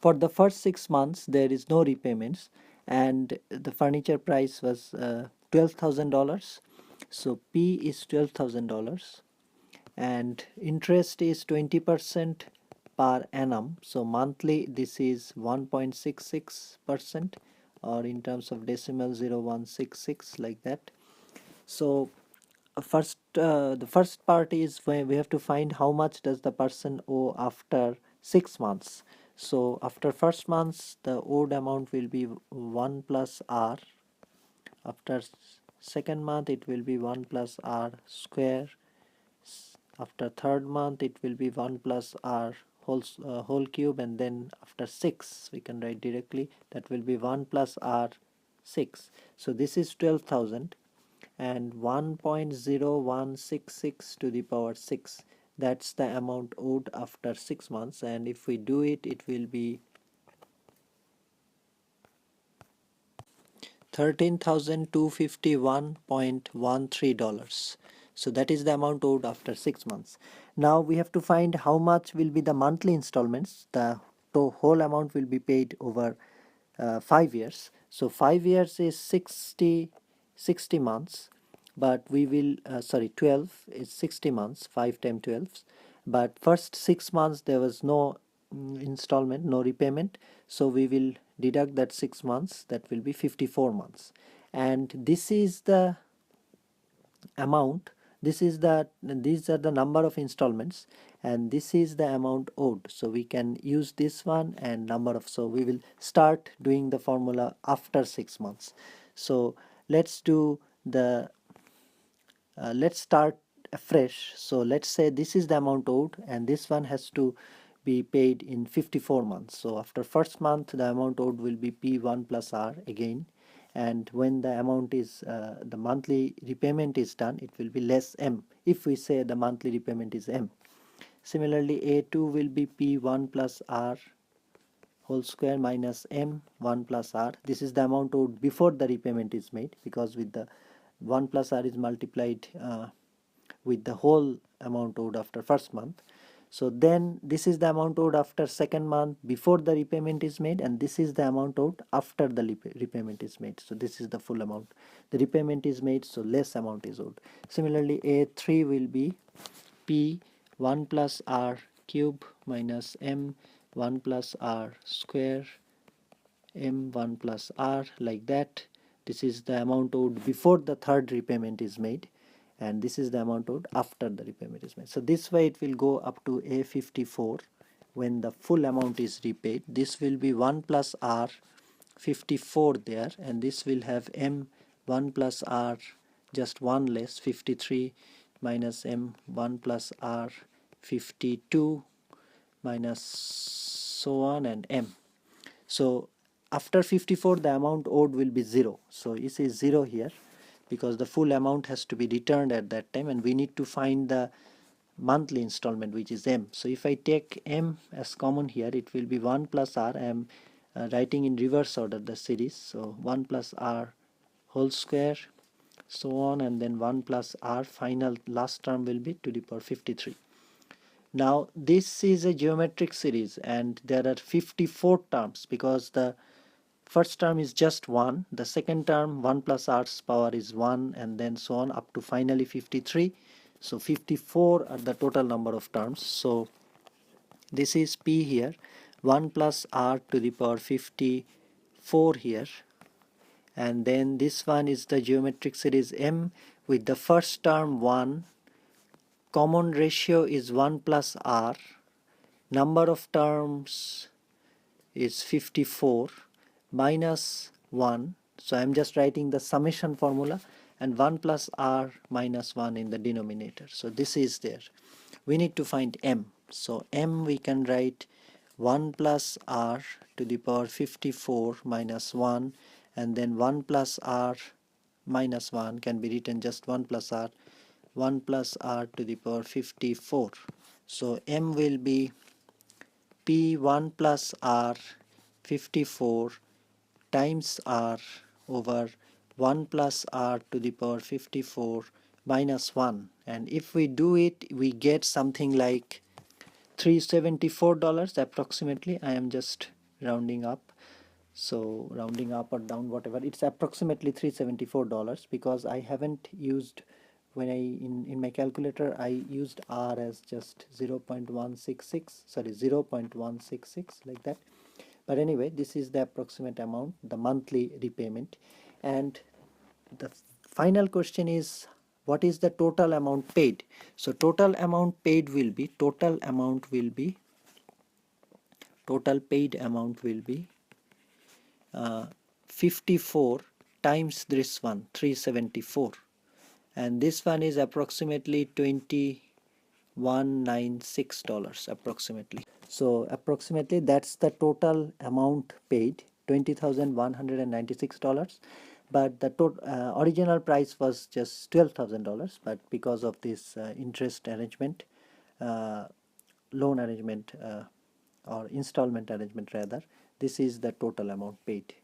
For the first 6 months there is no repayments, and the furniture price was $12,000. So P is $12,000, and interest is 20% per annum. So monthly this is 1.66%, or in terms of decimal 0.166, like that. So the first part is where we have to find how much does the person owe after 6 months. So after first months the owed amount will be 1 plus r. After second month it will be 1 plus r square. After third month it will be 1 plus r whole cube, and then after 6 we can write directly that will be 1 plus r 6. So this is 12,000, and 1.0166 to the power 6, that's the amount owed after 6 months. And if we do it, it will be $13,251.13. So that is the amount owed after 6 months. Now we have to find how much will be the monthly installments. The whole amount will be paid over 5 years. So 5 years is 60 months, but we will 12 is 60 months, 5 times 12. But first 6 months there was no installment, no repayment, so we will deduct that 6 months, that will be 54 months. And this is the amount, these are the number of installments, and this is the amount owed. So we can use this one and number of, so we will start doing the formula after 6 months. So let's do the let's start afresh. So let's say this is the amount owed, and this one has to be paid in 54 months. So after first month the amount owed will be P1 plus R again, and when the amount is the monthly repayment is done, it will be less M if we say the monthly repayment is M. Similarly, A2 will be P1 plus R whole square minus M1 plus R. This is the amount owed before the repayment is made, because with the 1 plus R is multiplied with the whole amount owed after first month. So then this is the amount owed after second month before the repayment is made, and this is the amount owed after the repayment is made. So this is the full amount. The repayment is made, so less amount is owed. Similarly, A3 will be P1 plus R cube minus M1 plus R square M1 plus R, like that. This is the amount owed before the third repayment is made, and this is the amount owed after the repayment is made. So this way it will go up to A54 when the full amount is repaid. This will be 1 plus R 54 there, and this will have M1 plus R just 1 less 53 minus M1 plus R 52 minus so on, and M. So after 54 the amount owed will be 0. So this is 0 here, because the full amount has to be returned at that time, and we need to find the monthly installment, which is M. So if I take M as common here, it will be 1 plus R. I am writing in reverse order the series. So 1 plus R whole square, so on, and then 1 plus R, final last term will be to the power 53. Now this is a geometric series, and there are 54 terms, because the first term is just 1, the second term 1 plus r's power is 1, and then so on up to finally 53. So 54 are the total number of terms. So this is P here, 1 plus r to the power 54 here, and then this one is the geometric series M with the first term 1, common ratio is 1 plus r, number of terms is 54 minus 1. So I am just writing the summation formula, and 1 plus r minus 1 in the denominator. So this is there. We need to find M. So M we can write 1 plus r to the power 54 minus 1, and then 1 plus r minus 1 can be written just 1 plus r, 1 plus r to the power 54. So M will be P1 plus r 54 times r over 1 plus r to the power 54 minus 1, and if we do it we get something like $374 approximately. I am just rounding up. So rounding up or down, whatever, it's approximately $374 because I haven't used, when I in my calculator I used R as just 0.166, sorry, 0.166, like that. But anyway, this is the approximate amount, the monthly repayment. And the final question is, what is the total amount paid? So total amount paid will be, total paid amount will be 54 times this one, 374, and this one is approximately $2196 approximately. So approximately that's the total amount paid, $20,196. But the original price was just $12,000, but because of this interest arrangement, uh, loan arrangement, or installment arrangement rather, this is the total amount paid.